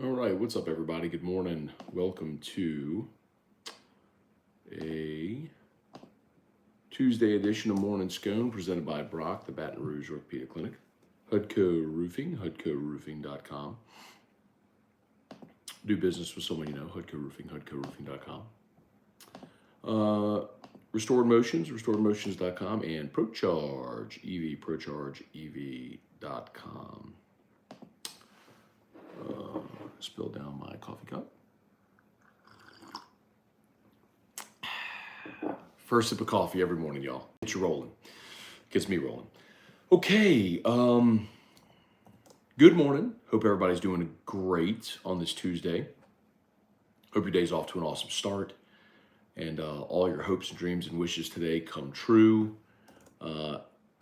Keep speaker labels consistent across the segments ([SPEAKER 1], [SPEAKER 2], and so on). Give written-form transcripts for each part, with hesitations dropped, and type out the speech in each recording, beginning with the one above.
[SPEAKER 1] All right, what's up, everybody? Good morning. Welcome to a Tuesday edition of Morning Scone presented by Brock, the Baton Rouge Orthopedic Clinic, Hudco Roofing, HudcoRoofing.com. Do business with someone you know, Hudco Roofing, HudcoRoofing.com. Restored Motions, RestoredMotions.com, and ProCharge EV, ProChargeEV.com. Spill down my coffee cup. First sip of coffee every morning, y'all. Get you rolling. Gets me rolling. Okay. Good morning. Hope everybody's doing great on this Tuesday. Hope your day's off to an awesome start. And all your hopes and dreams and wishes today come true. One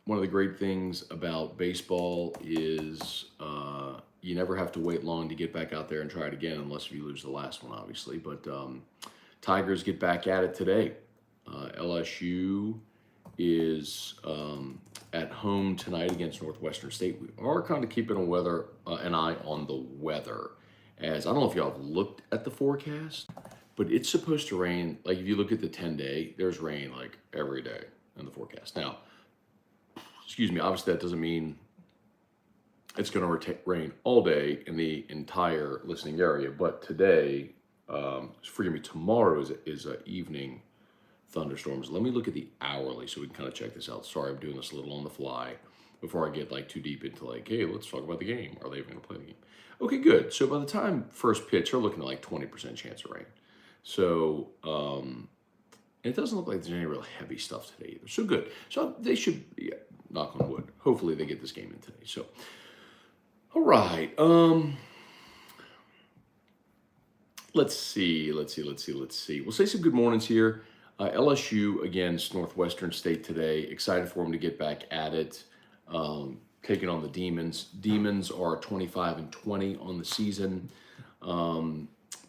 [SPEAKER 1] of the great things about baseball is you never have to wait long to get back out there and try it again, unless you lose the last one, obviously. But Tigers get back at it today. LSU is at home tonight against Northwestern State. We are kind of keeping an eye on the weather, as I don't know if y'all have looked at the forecast, but it's supposed to rain. Like if you look at the 10-day, there's rain like every day in the forecast. Now, excuse me, obviously that doesn't mean it's going to rain all day in the entire listening area, but today, forgive me, tomorrow is an evening thunderstorms. Let me look at the hourly so we can kind of check this out. Sorry, I'm doing this a little on the fly before I get like too deep into like, hey, let's talk about the game. Are they even going to play the game? Okay, good. So by the time first pitch, they're looking at like 20% chance of rain. So it doesn't look like there's any real heavy stuff today either. So good. So they should, knock on wood, hopefully they get this game in today. So, all right. Let's see. We'll say some good mornings here. LSU against Northwestern State today. Excited for them to get back at it, taking on the Demons. Demons are 25-20 on the season.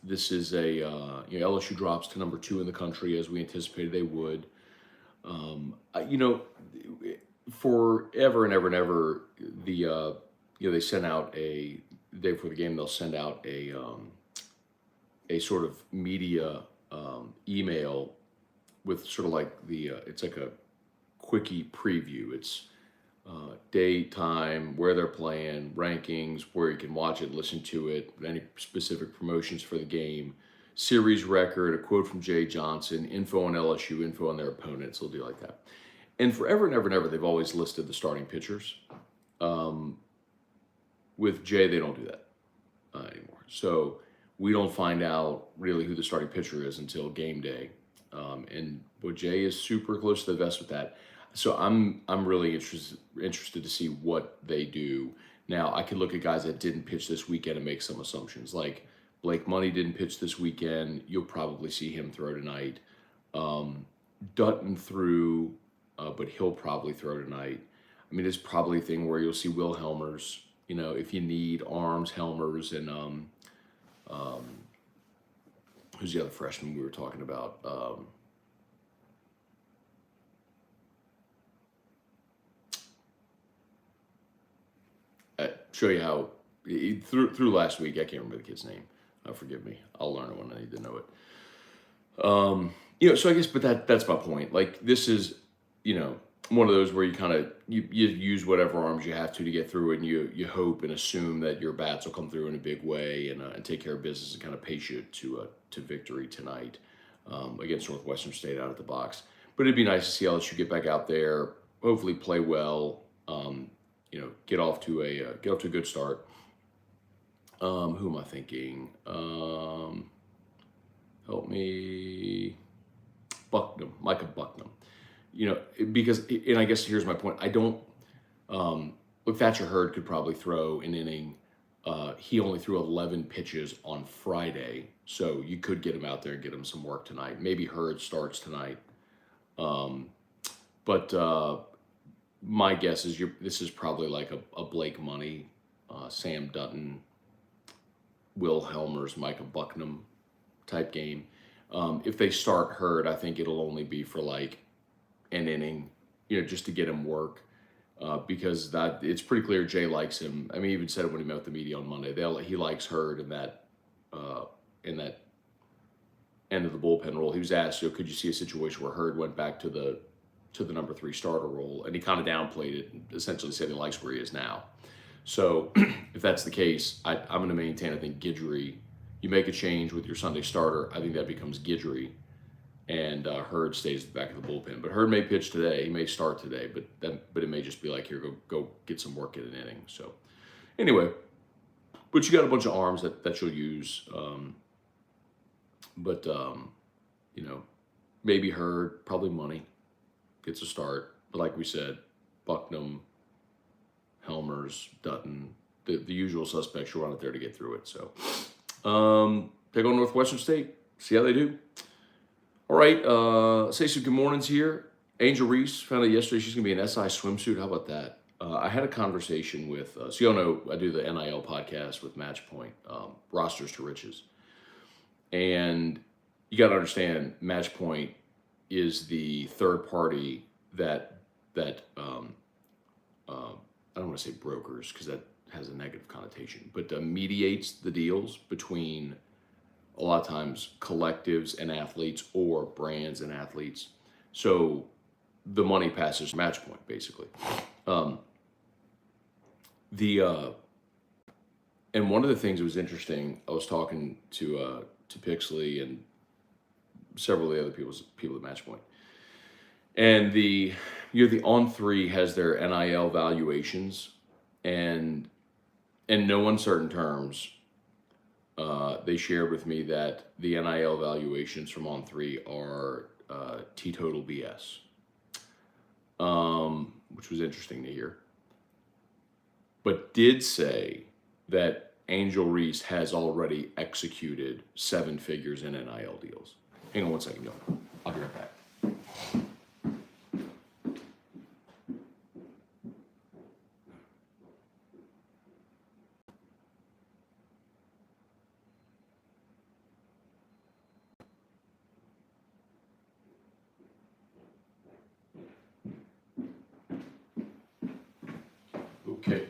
[SPEAKER 1] This is LSU drops to number 2 in the country as we anticipated they would. Forever and ever, they send out the day before the game. They'll send out a sort of media email with sort of like it's like a quickie preview. It's date, time, where they're playing, rankings, where you can watch it, listen to it, any specific promotions for the game, series record, a quote from Jay Johnson, info on LSU, info on their opponents. They'll do like that. And forever and ever, they've always listed the starting pitchers. With Jay, they don't do that anymore. So we don't find out really who the starting pitcher is until game day. But Jay is super close to the vest with that. So I'm really interested to see what they do. Now, I could look at guys that didn't pitch this weekend and make some assumptions. Like Blake Money didn't pitch this weekend. You'll probably see him throw tonight. Dutton threw, but he'll probably throw tonight. I mean, it's probably a thing where you'll see Will Helmers. You know, if you need arms, Helmers, and who's the other freshman we were talking about? Show you how through last week. I can't remember the kid's name. Forgive me. I'll learn it when I need to know it. So I guess, but that's my point. Like this is, one of those where you kind of you use whatever arms you have to get through, and you hope and assume that your bats will come through in a big way and take care of business and kind of pace you to victory tonight against Northwestern State out at the box. But it'd be nice to see LSU get back out there, hopefully play well. Get off to a good start. Who am I thinking? Help me. Micah Bucknam. Because I guess here's my point. I don't look. Thatcher Hurd could probably throw an inning. He only threw 11 pitches on Friday, so you could get him out there and get him some work tonight. Maybe Hurd starts tonight. But my guess is this is probably like a Blake Money, Sam Dutton, Will Helmers, Micah Bucknam type game. If they start Hurd, I think it'll only be for like an inning, just to get him work. because that it's pretty clear Jay likes him. I mean, he even said it when he met with the media on Monday. He likes Hurd in that end of the bullpen role. He was asked, could you see a situation where Hurd went back to the number 3 starter role, and he kind of downplayed it and essentially said he likes where he is now. So if that's the case, I'm going to maintain, I think, Guidry. You make a change with your Sunday starter, I think that becomes Guidry, and Hurd stays at the back of the bullpen. But Hurd may pitch today, he may start today, but it may just be like, here, go get some work in an inning. So anyway, but you got a bunch of arms that you'll use. Maybe Hurd, probably money, gets a start. But like we said, Bucknam, Helmers, Dutton, the usual suspects you'll run it there to get through it. So take on Northwestern State, see how they do. All right, say some good mornings here. Angel Reese found out yesterday she's going to be in SI swimsuit. How about that? I had a conversation with, so y'all know I do the NIL podcast with Matchpoint, Rosters to Riches. And you got to understand, Matchpoint is the third party that I don't want to say brokers because that has a negative connotation, but mediates the deals between a lot of times collectives and athletes or brands and athletes. So the money passes Matchpoint, basically. And one of the things that was interesting, I was talking to Pixley and several of the other people at Matchpoint, and the On3 has their NIL valuations, and in no uncertain terms, they shared with me that the NIL valuations from On3 are teetotal BS, which was interesting to hear. But did say that Angel Reese has already executed 7 figures in NIL deals. Hang on one second, y'all. I'll be right back. Okay.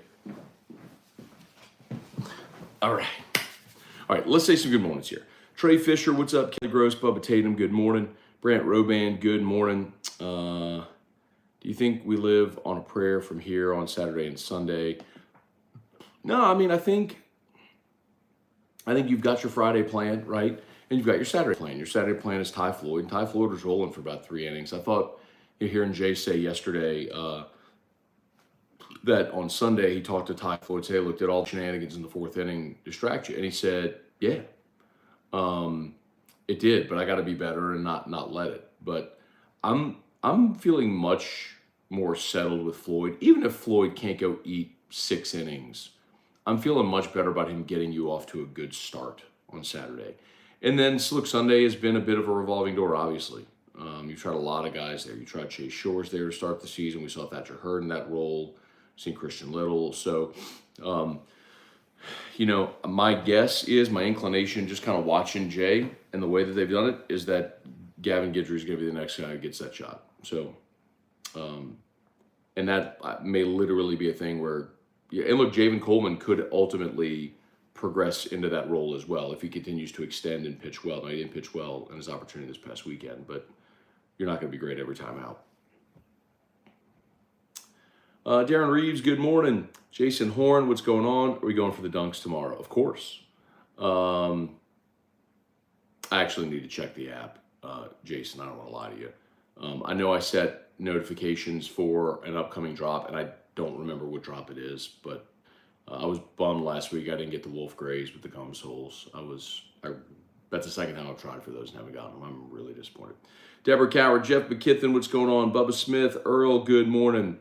[SPEAKER 1] All right, let's say some good mornings here. Trey Fisher, what's up? Kelly Gross, Bubba Tatum, good morning. Brant Roban, good morning. Do you think we live on a prayer from here on Saturday and Sunday? No, I mean, I think you've got your Friday plan, right? And you've got your Saturday plan. Your Saturday plan is Ty Floyd, and Ty Floyd was rolling for about 3 innings. I thought hearing Jay say yesterday that on Sunday he talked to Ty Floyd, say, look, did all the shenanigans in the 4th inning distract you? And he said, yeah, it did, but I got to be better and not let it. But I'm feeling much more settled with Floyd. Even if Floyd can't go eat 6 innings, I'm feeling much better about him getting you off to a good start on Saturday. And then, look, Sunday has been a bit of a revolving door, obviously. You tried a lot of guys there. You tried Chase Shores there to start the season. We saw Thatcher Hurd in that role. Seen Christian Little. So, my guess is, my inclination, just kind of watching Jay and the way that they've done it, is that Gavin Guidry is going to be the next guy who gets that shot. So, and that may literally be a thing where, and look, Javen Coleman could ultimately progress into that role as well if he continues to extend and pitch well. Now, he didn't pitch well in his opportunity this past weekend, but you're not going to be great every time out. Darren Reeves, good morning. Jason Horn, what's going on? Are we going for the dunks tomorrow? Of course. I actually need to check the app, Jason. I don't want to lie to you. I know I set notifications for an upcoming drop, and I don't remember what drop it is, but I was bummed last week I didn't get the Wolf Grays with the gum soles. That's the second time I've tried for those and haven't gotten them. I'm really disappointed. Deborah Coward, Jeff McKithen, what's going on? Bubba Smith, Earl, good morning.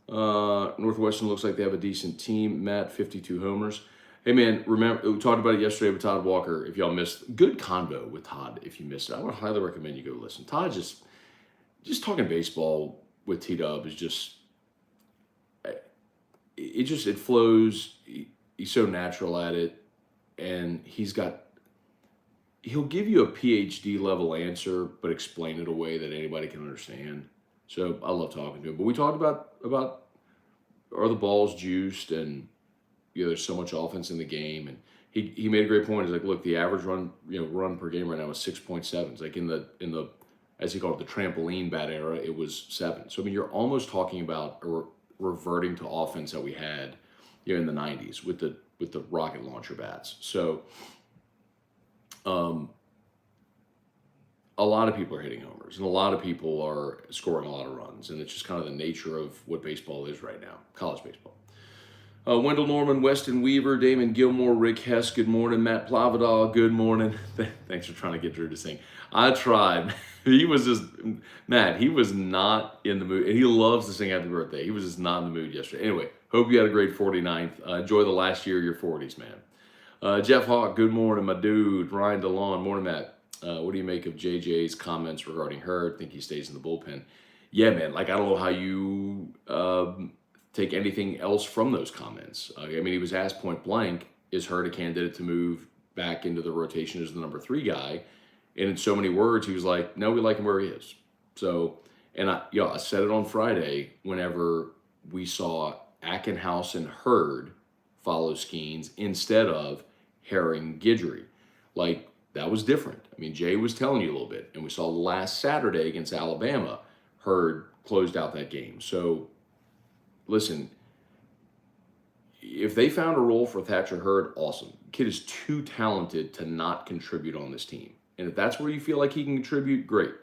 [SPEAKER 1] Northwestern looks like they have a decent team. Matt, 52 homers. Hey, man, remember, we talked about it yesterday with Todd Walker. If y'all missed, good convo with Todd if you missed it. I would highly recommend you go listen. Todd just talking baseball with T-Dub is just, it flows. He's so natural at it, and he'll give you a PhD level answer, but explain it a way that anybody can understand. So I love talking to him. But we talked about are the balls juiced, and there's so much offense in the game. And he made a great point. He's like, look, the average run per game right now is 6.7. It's like in the as he called it, the trampoline bat era, it was 7. So I mean, you're almost talking about reverting to offense that we had in the 90s with the rocket launcher bats. So a lot of people are hitting homers, and a lot of people are scoring a lot of runs, and it's just kind of the nature of what baseball is right now, college baseball. Wendell Norman, Weston Weaver, Damon Gilmore, Rick Hess, good morning. Matt Plavidol, good morning. Thanks for trying to get Drew to sing. I tried. He was not in the mood. And he loves to sing happy birthday. He was just not in the mood yesterday. Anyway, hope you had a great 49th. Enjoy the last year of your 40s, man. Jeff Hawk, good morning, my dude. Ryan DeLon, morning, Matt. What do you make of JJ's comments regarding Hurd? Think he stays in the bullpen? Yeah, man. Like, I don't know how you take anything else from those comments. I mean, he was asked point blank, is Hurd a candidate to move back into the rotation as the number 3 guy? And in so many words, he was like, no, we like him where he is. So, and I said it on Friday whenever we saw Ackenhouse and Hurd follow Skeens instead of Herring Guidry. Like, that was different. I mean, Jay was telling you a little bit. And we saw last Saturday against Alabama, Hurd closed out that game. So, listen, if they found a role for Thatcher Hurd, awesome. Kid is too talented to not contribute on this team. And if that's where you feel like he can contribute, great.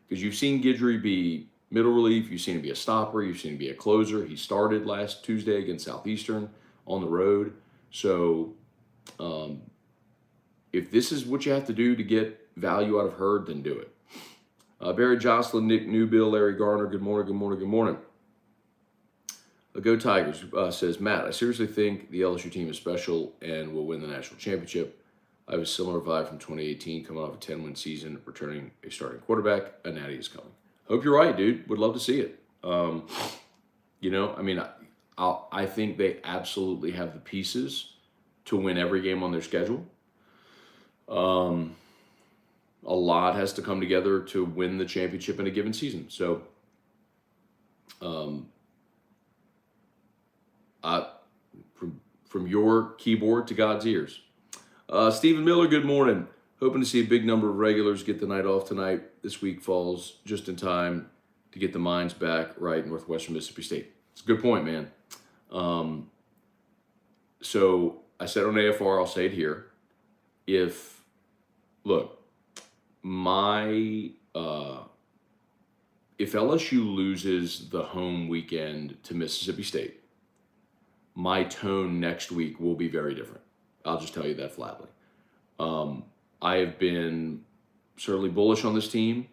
[SPEAKER 1] Because you've seen Guidry be middle relief, you've seen him be a stopper, you've seen him be a closer. He started last Tuesday against Southeastern on the road. So if this is what you have to do to get value out of Hurd, then do it. Barry Jocelyn, Nick Newbill, Larry Garner, good morning, good morning, good morning. Go Tigers says, Matt, I seriously think the LSU team is special and will win the national championship. I have a similar vibe from 2018, coming off a 10-win season, returning a starting quarterback. A natty is coming. Hope you're right, dude. Would love to see it. I mean, I think they absolutely have the pieces to win every game on their schedule. A lot has to come together to win the championship in a given season. So, from your keyboard to God's ears. Stephen Miller, good morning. Hoping to see a big number of regulars get the night off tonight. This week falls just in time to get the minds back right in Northwestern Mississippi State. It's a good point, man. So I said on AFR, I'll say it here. If LSU loses the home weekend to Mississippi State, my tone next week will be very different. I'll just tell you that flatly. I have been certainly bullish on this team.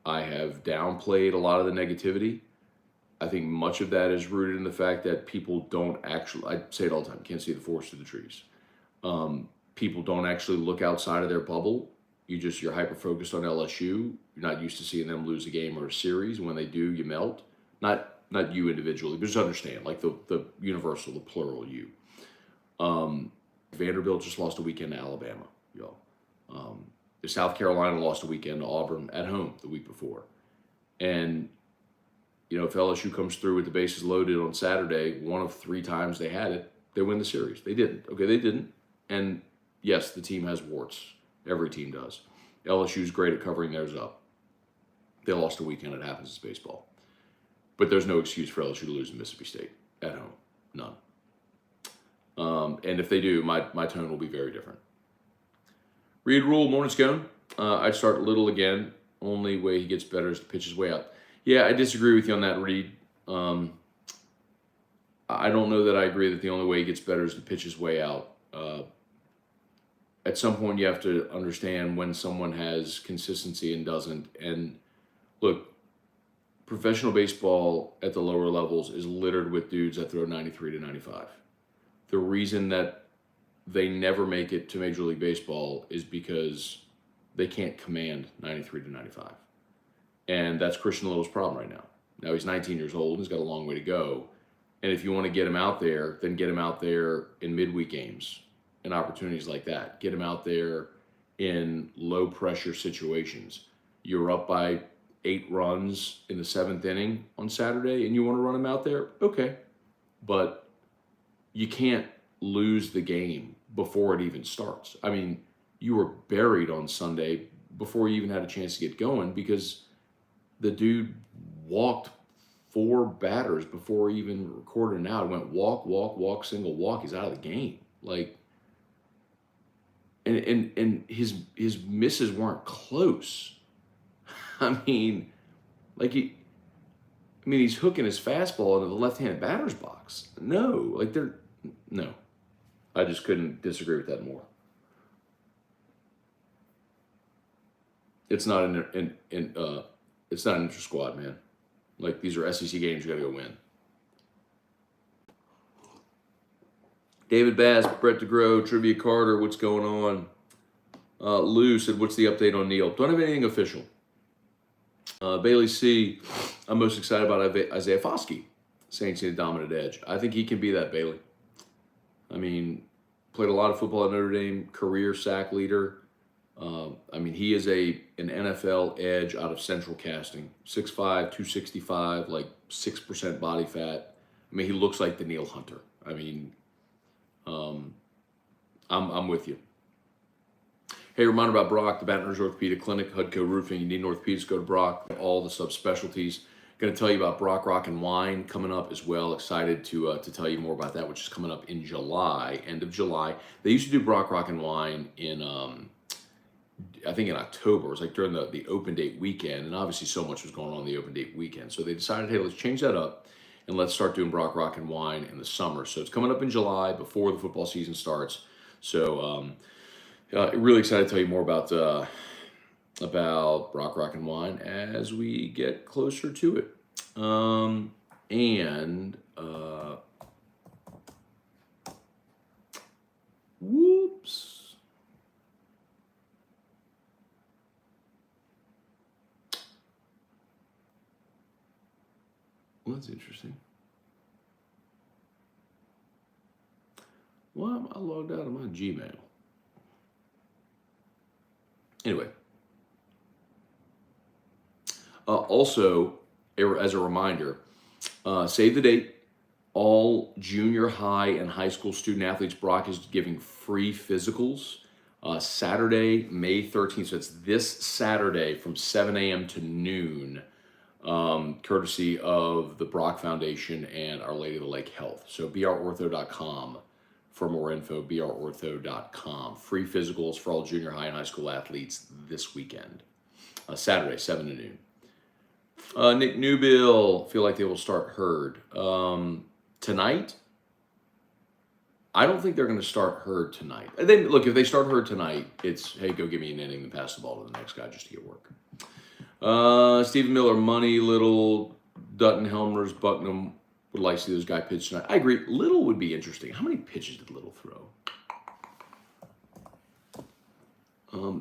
[SPEAKER 1] I have downplayed a lot of the negativity. I think much of that is rooted in the fact that people don't actually, I say it all the time, you can't see the forest through the trees. People don't actually look outside of their bubble. You're hyper-focused on LSU. You're not used to seeing them lose a game or a series. When they do, you melt. Not you individually, but just understand, like the universal, the plural you. Vanderbilt just lost a weekend to Alabama, y'all. South Carolina lost a weekend to Auburn at home the week before. And, if LSU comes through with the bases loaded on Saturday, one of 3 times they had it, they win the series. They didn't. Okay, they didn't. And, yes, the team has warts. Every team does. LSU's great at covering theirs up. They lost a weekend. It happens. It's baseball. But there's no excuse for LSU to lose to Mississippi State at home. None. And if they do, my tone will be very different. Reed Rule, morning Scone. I'd start Little again. Only way he gets better is to pitch his way out. Yeah, I disagree with you on that, Reed. I don't know that I agree that the only way he gets better is to pitch his way out. At some point, you have to understand when someone has consistency and doesn't. And look, professional baseball at the lower levels is littered with dudes that throw 93 to 95. The reason that they never make it to Major League Baseball is because they can't command 93 to 95. And that's Christian Little's problem right now. Now he's 19 years old. He's got a long way to go. And if you want to get him out there, then get him out there in midweek games and opportunities like that. Get him out there in low-pressure situations. You're up by 8 runs in the 7th inning on Saturday and you want to run him out there? Okay. but you can't lose the game before it even starts. I mean, you were buried on Sunday before you even had a chance to get going because the dude walked 4 batters before he even recorded an out. It went walk, walk, walk, single, walk. He's out of the game. Like, and his misses weren't close. I mean, he's hooking his fastball into the left-handed batter's box. No, no. I just couldn't disagree with that more. It's not it's not an inter-squad, man. Like, these are SEC games you got to go win. David Bass, Brett DeGrow, Trivia Carter, what's going on? Lou said, what's the update on Neal? Don't have anything official. Bailey C, I'm most excited about Isaiah Foskey. Saints need a dominant edge. I think he can be that, Bailey. I mean, played a lot of football at Notre Dame, career sack leader. He is an NFL edge out of Central Casting. 6'5", 265, like 6% body fat. I mean, he looks like the Neil Hunter. I mean, I'm with you. Hey, reminder about Brock, the Baton Rouge Orthopedic Clinic, Hudco Roofing. You need an orthopedist, go to Brock. All the subspecialties. Going to tell you about Brock Rock and Wine coming up as well. Excited to tell you more about that, which is coming up in July, end of July. They used to do Brock Rock and Wine in, I think in October. It was like during the open date weekend, and obviously so much was going on the open date weekend. So they decided, hey, let's change that up, and let's start doing Brock Rock and Wine in the summer. So it's coming up in July before the football season starts. So really excited to tell you more about Brock Rock and Wine as we get closer to it. Whoops. Well, that's interesting. Why am I logged out of my Gmail? Anyway. Also, as a reminder, save the date. All junior high and high school student athletes, Brock is giving free physicals Saturday, May 13th. So it's this Saturday from 7 a.m. to noon, courtesy of the Brock Foundation and Our Lady of the Lake Health. So brortho.com for more info, brortho.com. Free physicals for all junior high and high school athletes this weekend. Saturday, 7 to noon. Nick Newbill, feel like they will start Hurd. Tonight, I don't think they're going to start Hurd tonight. Look, if they start Hurd tonight, it's, hey, go give me an inning and pass the ball to the next guy just to get work. Stephen Miller, Money, Little, Dutton, Helmers, Bucknam, would like to see those guys pitch tonight. I agree. Little would be interesting. How many pitches did Little throw?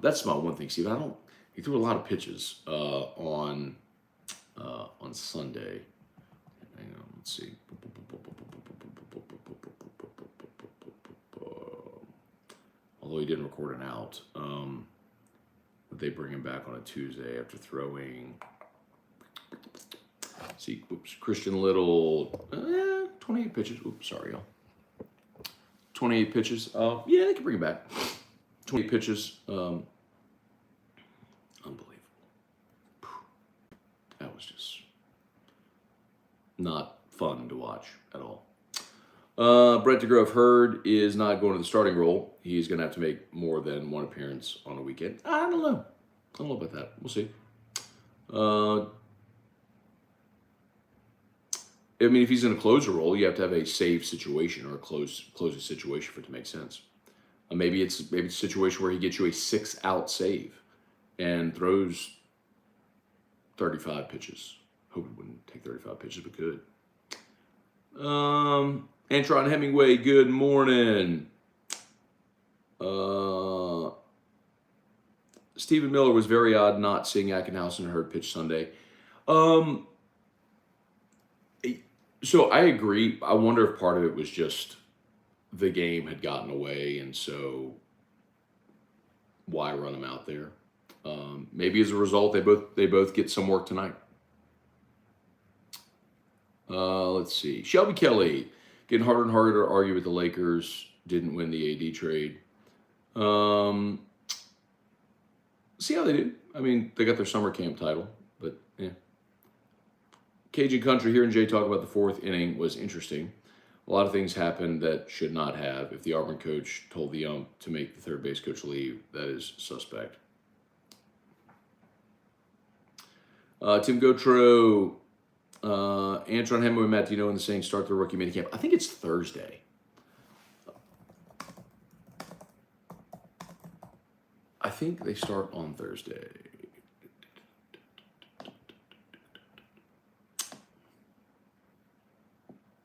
[SPEAKER 1] That's my one thing, Steve. He threw a lot of pitches on Sunday. Hang on, let's see. Although he didn't record an out, but they bring him back on a Tuesday after throwing. See, Christian Little, 28 pitches. Oops, sorry, y'all. 28 pitches. Yeah, they can bring him back. 28 pitches. Unbelievable. That was just not fun to watch at all. Brett DeGrow, Hurd is not going to the starting role. He's going to have to make more than one appearance on a weekend. I don't know. I don't know about that. We'll see. If he's in a closer role, you have to have a save situation or a closing situation for it to make sense. Maybe it's a situation where he gets you a 6-out save and throws 35 pitches. Hope it wouldn't take 35 pitches, but could. Antron Hemingway, good morning. Stephen Miller was very odd not seeing Ackenhausen and Hurd pitch Sunday. So I agree. I wonder if part of it was just the game had gotten away, and so why run them out there? Maybe as a result, they both get some work tonight. Let's see. Shelby Kelly, Getting harder and harder to argue with the Lakers. Didn't win the AD trade. See how they do. I mean, they got their summer camp title, but yeah. Cajun Country here and Jay talk about the fourth inning was interesting. A lot of things happened that should not have. If the Auburn coach told the ump to make the third base coach leave, that is suspect. Tim Gotro, Antron Hemingway, Matt, do you know when the saying start the rookie minicamp? I think it's Thursday. I think they start on Thursday.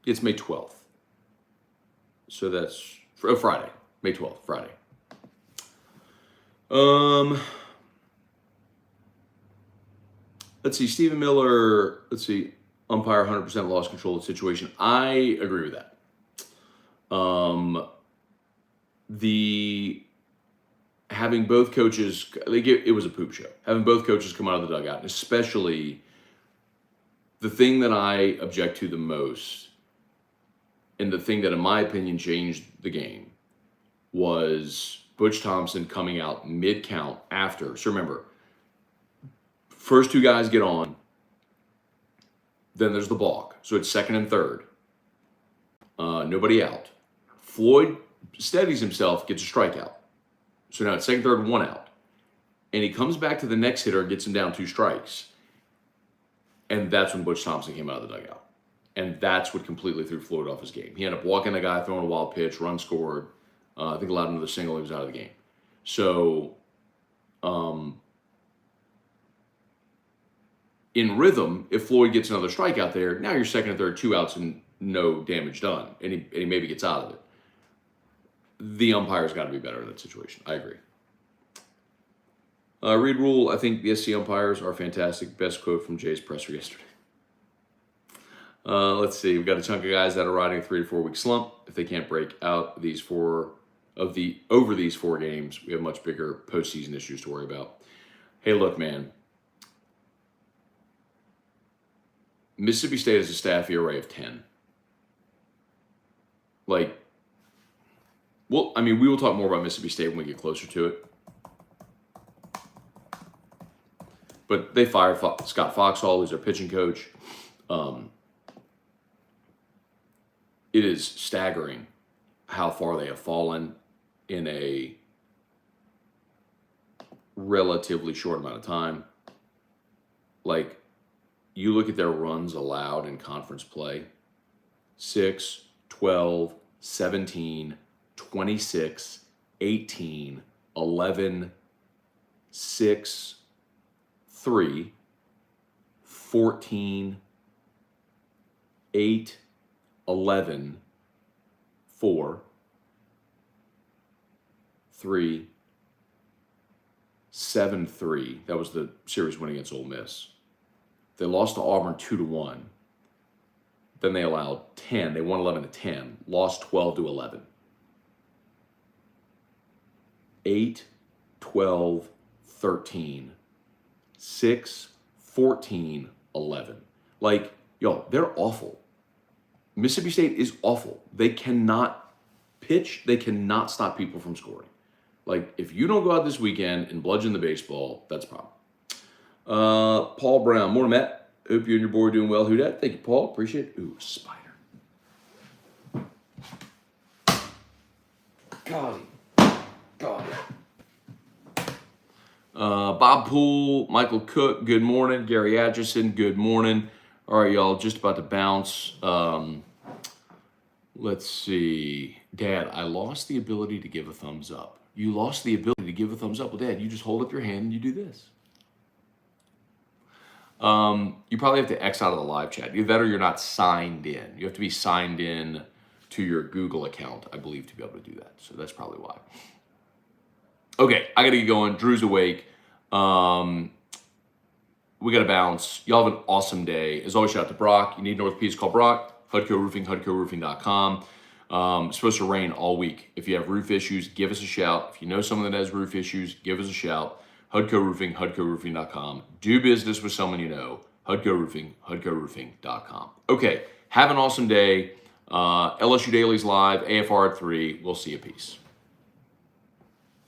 [SPEAKER 1] It's May 12th. So that's Friday. May 12th, Friday. Let's see, Stephen Miller, umpire 100% lost control of the situation. I agree with that. Having both coaches, it was a poop show. Having both coaches come out of the dugout, and especially the thing that I object to the most, and the thing that, in my opinion, changed the game, was Butch Thompson coming out mid-count after. So remember, first two guys get on, then there's the balk. So it's second and third. Nobody out. Floyd steadies himself, gets a strikeout. So now it's second, third, one out. And he comes back to the next hitter and gets him down 2 strikes. And that's when Butch Thompson came out of the dugout. And that's what completely threw Floyd off his game. He ended up walking the guy, throwing a wild pitch, run scored. I think allowed another single, he was out of the game. So, in rhythm, if Floyd gets another strikeout there, now you're second and third, 2 outs and no damage done. And he maybe gets out of it. The umpire's got to be better in that situation. I agree. Reed Rule, I think the SC umpires are fantastic. Best quote from Jay's presser yesterday. Let's see. We've got a chunk of guys that are riding a 3 to 4 week slump. If they can't break out over these 4 games, we have much bigger postseason issues to worry about. Hey, look, man. Mississippi State has a staff ERA of 10. Well, I mean, we will talk more about Mississippi State when we get closer to it. But they fired Scott Foxhall, who's their pitching coach. It is staggering how far they have fallen in a relatively short amount of time. You look at their runs allowed in conference play. 6, 12, 17, 26, 18, 11, 6, 3, 14, 8, 11, 4, 3, 7, 3. That was the series win against Ole Miss. They lost to Auburn 2-1. Then they allowed 10. They won 11-10. Lost 12-11. 8, 12, 13, 6, 14, 11. They're awful. Mississippi State is awful. They cannot pitch. They cannot stop people from scoring. If you don't go out this weekend and bludgeon the baseball, that's a problem. Paul Brown. Morning, Matt. Hope you and your boy are doing well. Who dat? Thank you, Paul. Appreciate it. Ooh, spider. Got it. Bob Poole, Michael Cook, good morning. Gary Atchison, good morning. All right, y'all, just about to bounce. Let's see. Dad, I lost the ability to give a thumbs up. You lost the ability to give a thumbs up. Well, Dad, you just hold up your hand and you do this. You probably have to X out of the live chat. Either that or you're not signed in. You have to be signed in to your Google account, I believe, to be able to do that. So that's probably why. Okay, I got to get going. Drew's awake. We got to bounce. Y'all have an awesome day. As always, shout out to Brock. You need North Peace, call Brock. HUDCO Roofing, HUDCOroofing.com. It's supposed to rain all week. If you have roof issues, give us a shout. If you know someone that has roof issues, give us a shout. HUDCO Roofing, HUDCOroofing.com. Do business with someone you know. HUDCO Roofing, HUDCOroofing.com. Okay, have an awesome day. LSU Daily's live, AFR at 3. We'll see you. Peace.